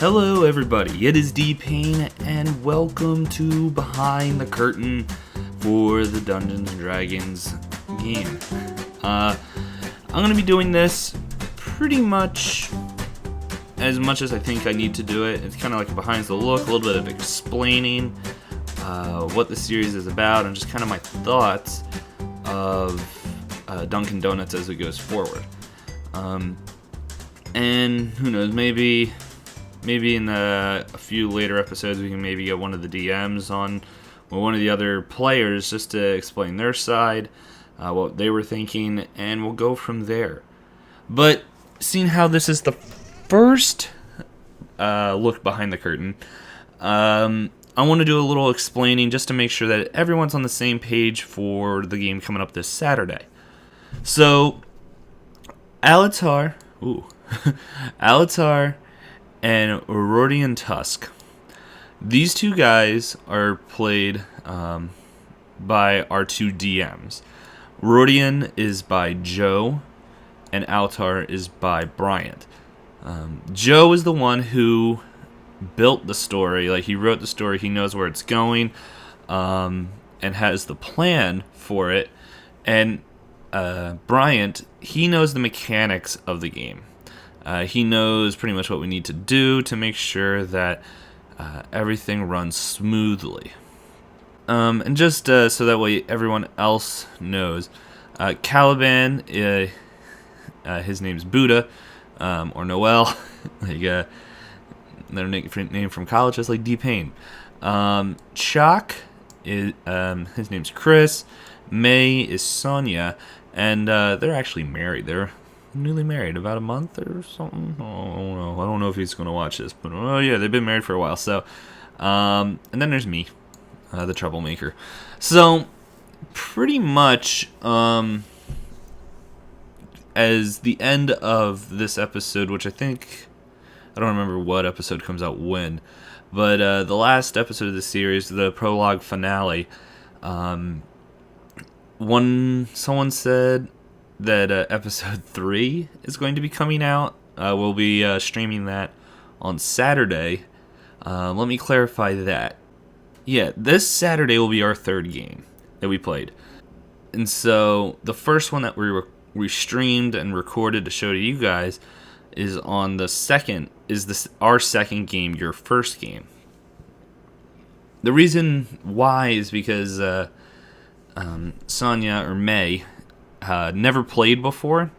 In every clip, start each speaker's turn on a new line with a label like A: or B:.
A: Hello everybody, it is D-Pain and welcome to Behind the Curtain for the Dungeons & Dragons game. I'm going to be doing this pretty much as I think I need to do it. It's kind of like a behind the look, a little bit of explaining what the series is about and just kind of my thoughts of Dunkin' Donuts as it goes forward. And who knows, maybe in a few later episodes we can maybe get one of the DMs on or one of the other players just to explain their side, what they were thinking, and we'll go from there. But seeing how this is the first look behind the curtain, I want to do a little explaining just to make sure that everyone's on the same page for the game coming up this Saturday. So, Alatar and Rodian Tusk. These two guys are played by our two DMs. Rodian is by Joe, and Alatar is by Bryant. Joe is the one who built the story. Like, he wrote the story, he knows where it's going, and has the plan for it. And Bryant, he knows the mechanics of the game. He knows pretty much what we need to do to make sure that everything runs smoothly. And just so that way everyone else knows, Caliban, his name's Buddha, or Noel, like their name from college, just like D-Pain. Chalk, his name's Chris. May is Sonia, and they're actually married. They're newly married, about a month or something. Oh, I don't know if he's going to watch this, but oh yeah, they've been married for a while. So, and then there's me, the troublemaker. So, pretty much, as the end of this episode, which I don't remember what episode comes out when, but the last episode of the series, the prologue finale, someone said that episode 3 is going to be coming out. We'll be streaming that on Saturday. Let me clarify that. Yeah, this Saturday will be our third game that we played. And so the first one that we streamed and recorded to show to you guys is on the second, our second game, your first game. The reason why is because Sonia or May never played before.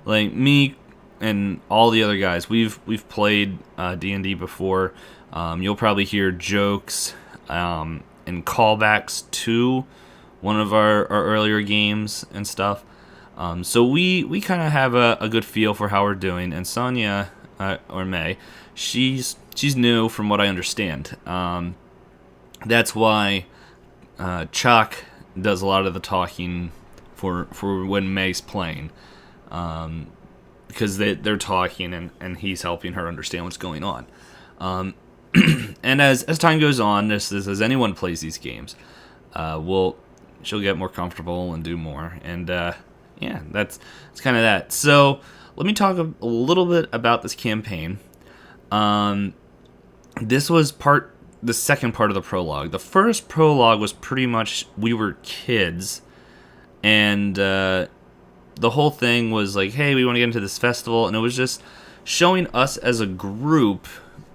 A: Like me and all the other guys, we've played D&D before. You'll probably hear jokes and callbacks to one of our earlier games and stuff. So we kind of have a good feel for how we're doing. And Sonia or May, she's new from what I understand. That's why Chuck does a lot of the talking for when May's playing, because they're talking and he's helping her understand what's going on. And as time goes on, this as anyone plays these games, she'll get more comfortable and do more. And yeah, it's kind of that. So let me talk a little bit about this campaign. This was the second part of the prologue. The first prologue was pretty much we were kids. And the whole thing was like, hey, we want to get into this festival. And it was just showing us as a group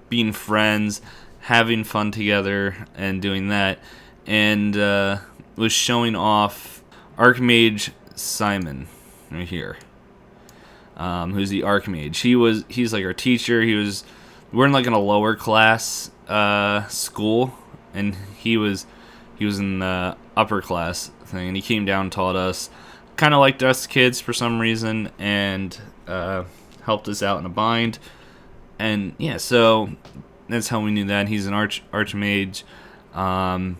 A: being friends, having fun together, and doing that. And was showing off Archmage Simon right here, who's the Archmage. He's like our teacher. We're in like in a lower class school, and he was in the upper class thing, and he came down and taught us, kind of liked us kids for some reason, and helped us out in a bind. And yeah, so that's how we knew that. He's an archmage. And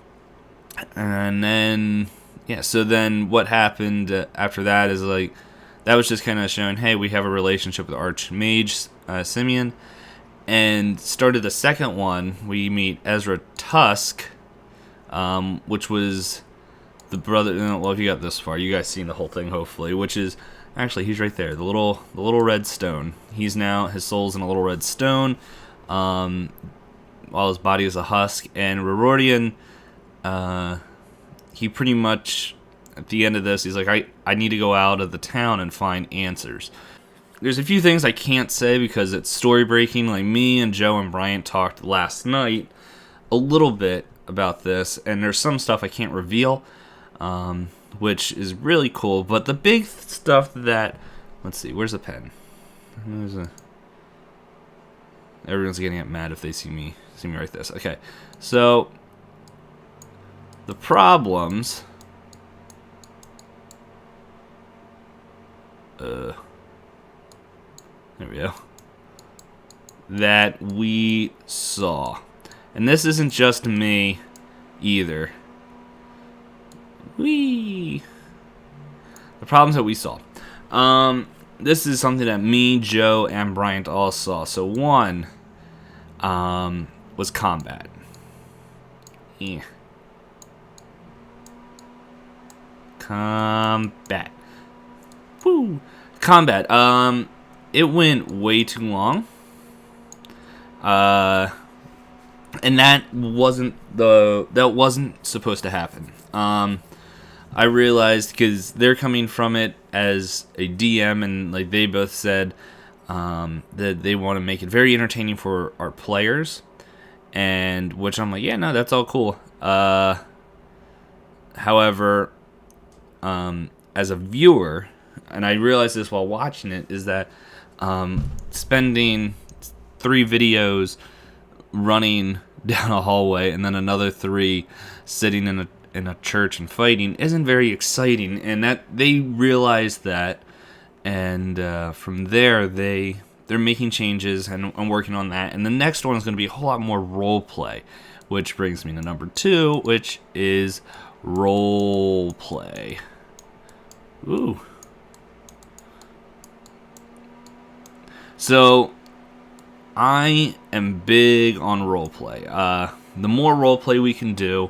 A: then yeah, so then what happened after that is like, that was just kind of showing, hey, we have a relationship with Archmage Simeon. And started the second one, we meet Ezra Tusk, which was the brother. Well, if you got this far, you guys seen the whole thing, hopefully. Which is actually, he's right there, the little red stone. His soul's in a little red stone. while his body was a husk. And Rorodian, he pretty much, at the end of this, he's like, I need to go out of the town and find answers. There's a few things I can't say because it's story breaking. Like, me and Joe and Bryant talked last night a little bit about this, and there's some stuff I can't reveal, which is really cool. But the big stuff that, let's see, where's the pen? Everyone's getting mad if they see me write this. Okay, so the problems. There we go. That we saw. And this isn't just me either. The problems that we saw. This is something that me, Joe, and Bryant all saw. So one was combat. Yeah. Combat. Woo. Combat. It went way too long. And that wasn't supposed to happen. I realized because they're coming from it as a DM, and like they both said that they want to make it very entertaining for our players, and which I'm like, yeah, no, that's all cool. However, as a viewer, and I realized this while watching it, is that spending 3 videos running down a hallway and then another 3 sitting in a church and fighting isn't very exciting, and that they realized that, and from there they're making changes and working on that, and the next one is going to be a whole lot more role play, which brings me to number 2, which is role play. Ooh. So I am big on roleplay. The more roleplay we can do,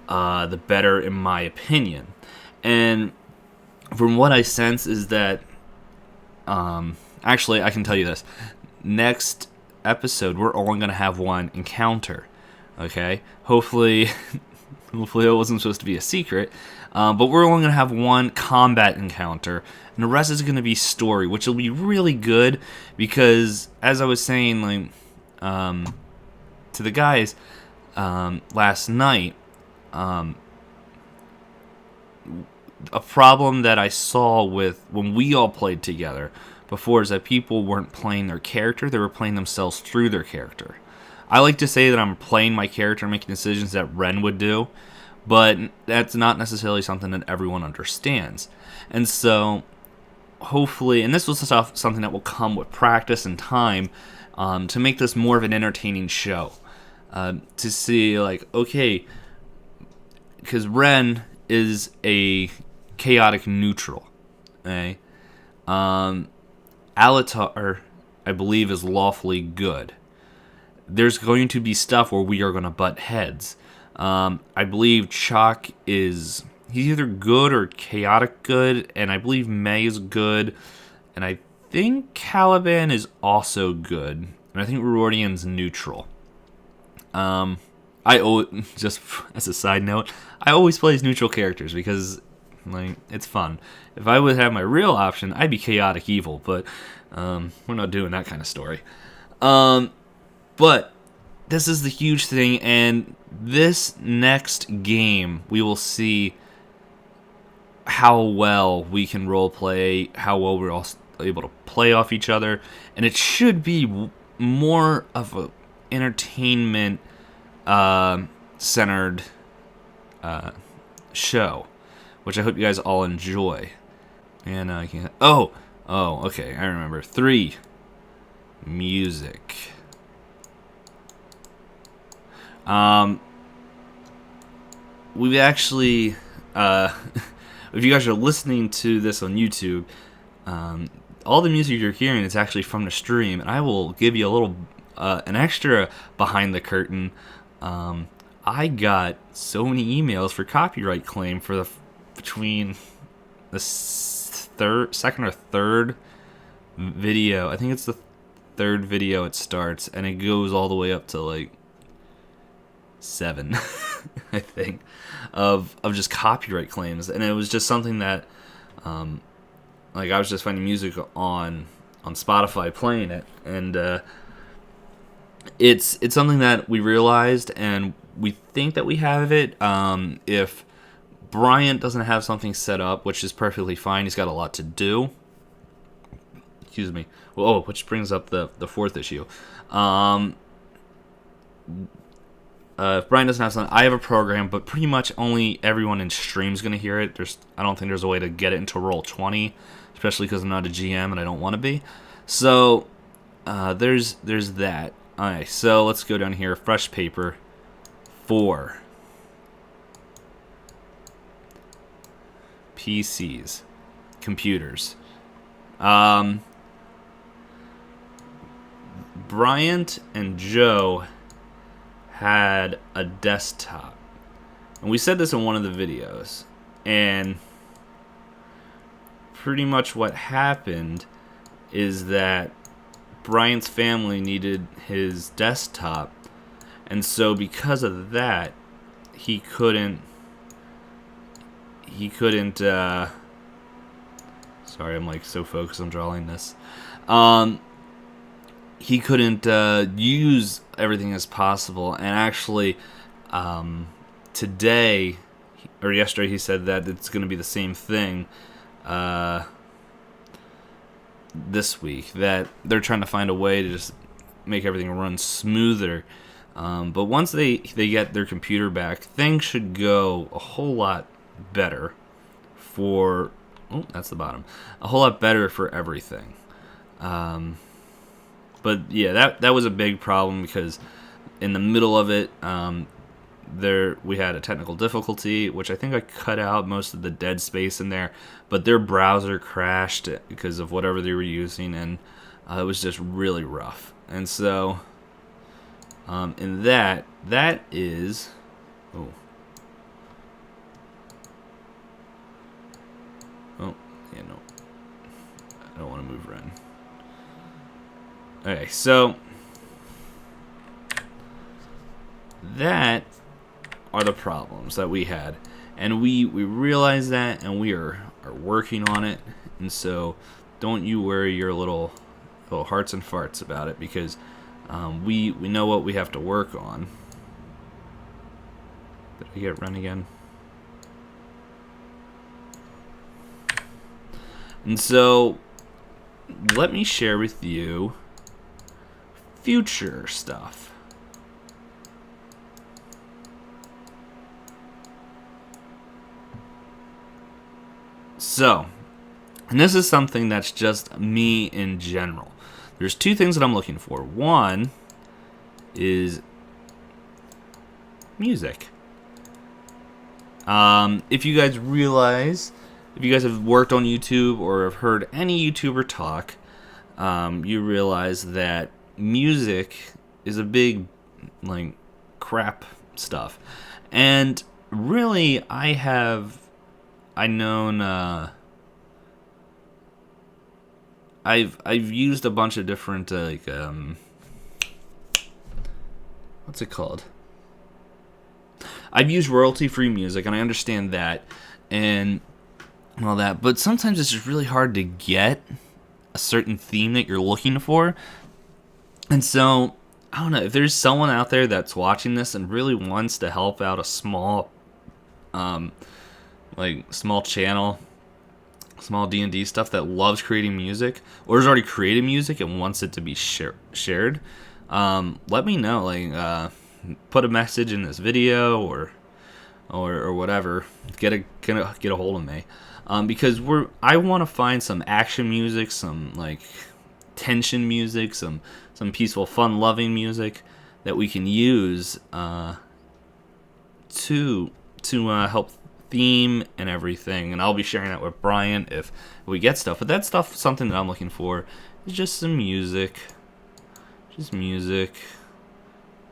A: the better, in my opinion. And from what I sense is that, actually, I can tell you this. Next episode, we're only going to have one encounter. Okay? Hopefully it wasn't supposed to be a secret. But we're only going to have one combat encounter, and the rest is going to be story, which will be really good because, as I was saying, like, to the guys last night, a problem that I saw with when we all played together before is that people weren't playing their character; they were playing themselves through their character. I like to say that I'm playing my character, making decisions that Ren would do. But that's not necessarily something that everyone understands. And so, hopefully, and this was something that will come with practice and time, to make this more of an entertaining show. To see, like, okay, because Ren is a chaotic neutral. Okay? Alatar, I believe, is lawfully good. There's going to be stuff where we are going to butt heads. I believe Chalk he's either good or chaotic good, and I believe May is good, and I think Caliban is also good, and I think Rorodian's neutral. Just as a side note, I always play as neutral characters because, like, it's fun. If I would have my real option, I'd be chaotic evil, but we're not doing that kind of story. But this is the huge thing, and this next game, we will see how well we can roleplay, how well we're all able to play off each other, and it should be more of a entertainment centered show, which I hope you guys all enjoy. And I can't. Oh, okay, I remember. 3, music. We've actually, if you guys are listening to this on YouTube, all the music you're hearing is actually from the stream, and I will give you a little, an extra behind the curtain. I got so many emails for copyright claim for between the second or third video. I think it's the third video it starts, and it goes all the way up to like 7, I think, of just copyright claims. And it was just something that, like, I was just finding music on Spotify playing it, and it's something that we realized, and we think that we have it. If Bryant doesn't have something set up, which is perfectly fine, he's got a lot to do. Excuse me. Well, which brings up the fourth issue. If Brian doesn't have something, I have a program, but pretty much only everyone in stream's going to hear it. I don't think there's a way to get it into roll 20, especially because I'm not a GM and I don't want to be. So there's that. All right, so let's go down here. Fresh paper 4. PCs, computers. Bryant and Joe had a desktop, and we said this in one of the videos, and pretty much what happened is that Bryant's family needed his desktop, and so because of that, he couldn't sorry, I'm like so focused on drawing this. He couldn't use everything as possible, and actually today or yesterday he said that it's going to be the same thing this week, that they're trying to find a way to just make everything run smoother, but once they get their computer back, things should go a whole lot better for that's the bottom, a whole lot better for everything. But yeah, that was a big problem, because in the middle of it, we had a technical difficulty, which I think I cut out most of the dead space in there, but their browser crashed because of whatever they were using, and it was just really rough. And so, in that is, oh, yeah, no, I don't want to move around. Okay, so that are the problems that we had, and we realized that, and we are working on it. And so don't you worry your little hearts and farts about it, because we know what we have to work on. Did I get run again? And so let me share with you future stuff. So, and this is something that's just me in general. There's two things that I'm looking for. One is music. If you guys realize, if you guys have worked on YouTube or have heard any YouTuber talk, you realize that music is a big, like, crap stuff. And really, I've used a bunch of different what's it called? I've used royalty-free music, and I understand that and all that, but sometimes it's just really hard to get a certain theme that you're looking for. And so, I don't know, if there's someone out there that's watching this and really wants to help out a small small channel, small D&D stuff, that loves creating music, or has already created music and wants it to be shared, let me know. Like, put a message in this video or whatever. Get a hold of me, because I want to find some action music, some like tension music, some peaceful, fun-loving music that we can use to help theme and everything. And I'll be sharing that with Brian if we get stuff. But that stuff, something that I'm looking for, is just some music. Just music.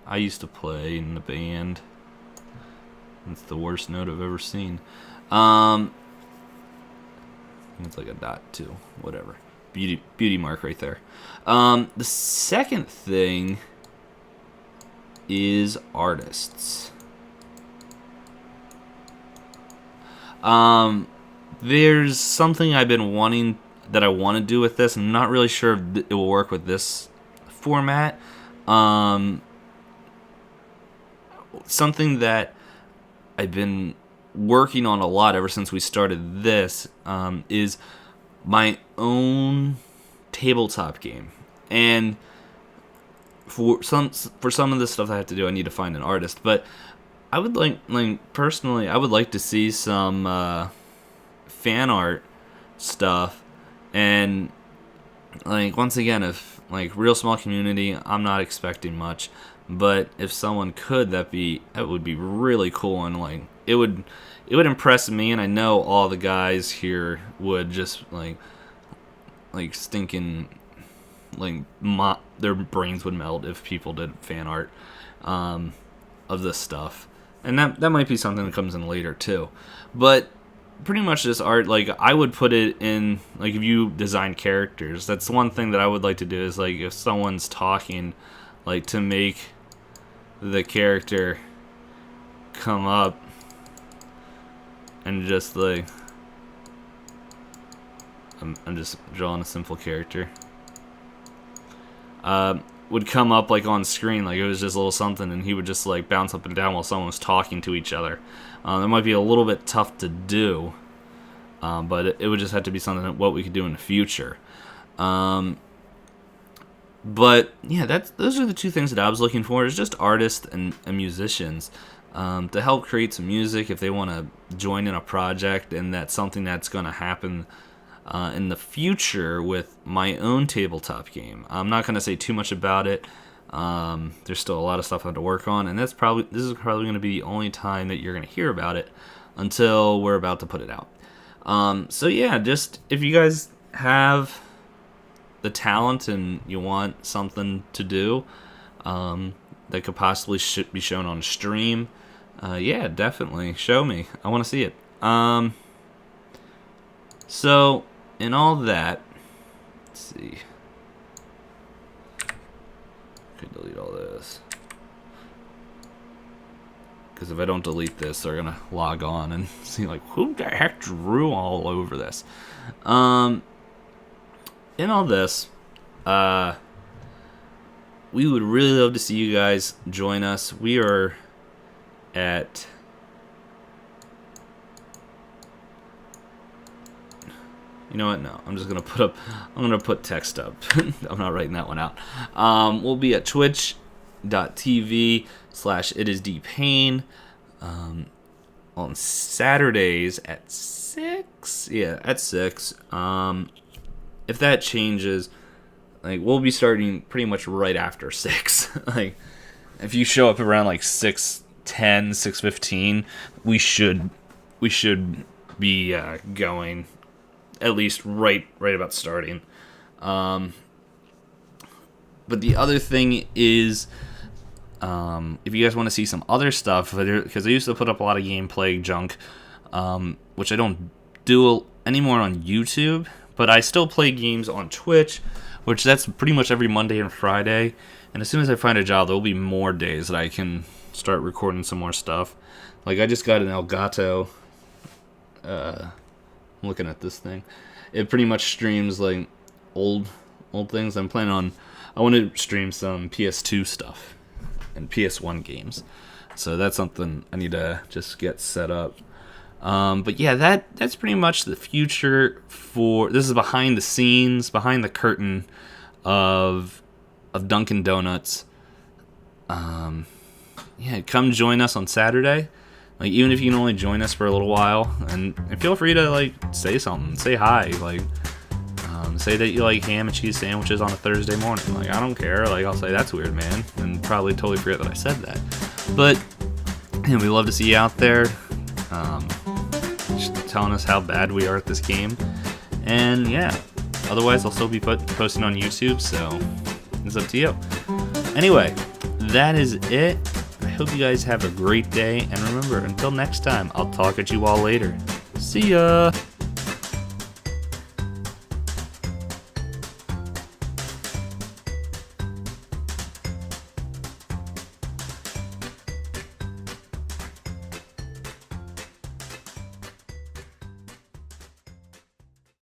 A: I used to play in the band. That's the worst note I've ever seen. It's like a dot too. Whatever. beauty mark right there. The second thing is artists. There's something I've been wanting that I want to do with this. I'm not really sure if it will work with this format. Something that I've been working on a lot ever since we started this is my own tabletop game. And for some of the stuff I have to do, I need to find an artist. But I would personally, I would like to see some fan art stuff. And once again, if real small community, I'm not expecting much. But if someone could, that would be really cool, and it would impress me, and I know all the guys here would just stinking their brains would melt if people did fan art of this stuff, and that might be something that comes in later too. But pretty much this art, I would put it in if you design characters. That's one thing that I would like to do is if someone's talking, to make the character come up and just I'm just drawing a simple character. Would come up on screen it was just a little something, and he would just bounce up and down while someone was talking to each other. That might be a little bit tough to do, but it would just have to be something that what we could do in the future. But yeah, those are the two things that I was looking for, is just artists and musicians to help create some music if they want to join in a project, and that's something that's going to happen in the future with my own tabletop game. I'm not going to say too much about it. There's still a lot of stuff I have to work on, and this is probably going to be the only time that you're going to hear about it until we're about to put it out. So yeah, just if you guys have the talent and you want something to do that could possibly be shown on stream, yeah, definitely show me. I want to see it. So in all that, let's see. Could delete all this, because if I don't delete this, they're gonna log on and see who the heck drew all over this. In all this, we would really love to see you guys join us. We are at you know what? No, I'm gonna put text up. I'm not writing that one out. We'll be at twitch.tv/itisdpain on Saturdays at 6. Yeah, at 6. If that changes, we'll be starting pretty much right after 6. If you show up around 6:10, 6:15, we should be going at least right about starting. But the other thing is, if you guys want to see some other stuff, because I used to put up a lot of gameplay junk, which I don't do anymore on YouTube, but I still play games on Twitch, which that's pretty much every Monday and Friday. And as soon as I find a job, there will be more days that I can start recording some more stuff. I just got an Elgato. I'm looking at this thing. It pretty much streams old things. I want to stream some PS2 stuff and PS1 games. So that's something I need to just get set up. But yeah, that's pretty much the future for. This is behind the scenes, behind the curtain of Dunkin' Donuts. Yeah, come join us on Saturday. Even if you can only join us for a little while, and feel free to say something, say hi, say that you like ham and cheese sandwiches on a Thursday morning. I don't care. I'll say that's weird, man, and probably totally forget that I said that. But we love to see you out there. Just telling us how bad we are at this game, and yeah, otherwise I'll still be posting on YouTube, so it's up to you. Anyway, that is it. I hope you guys have a great day, and remember, until next time, I'll talk at you all later. See ya!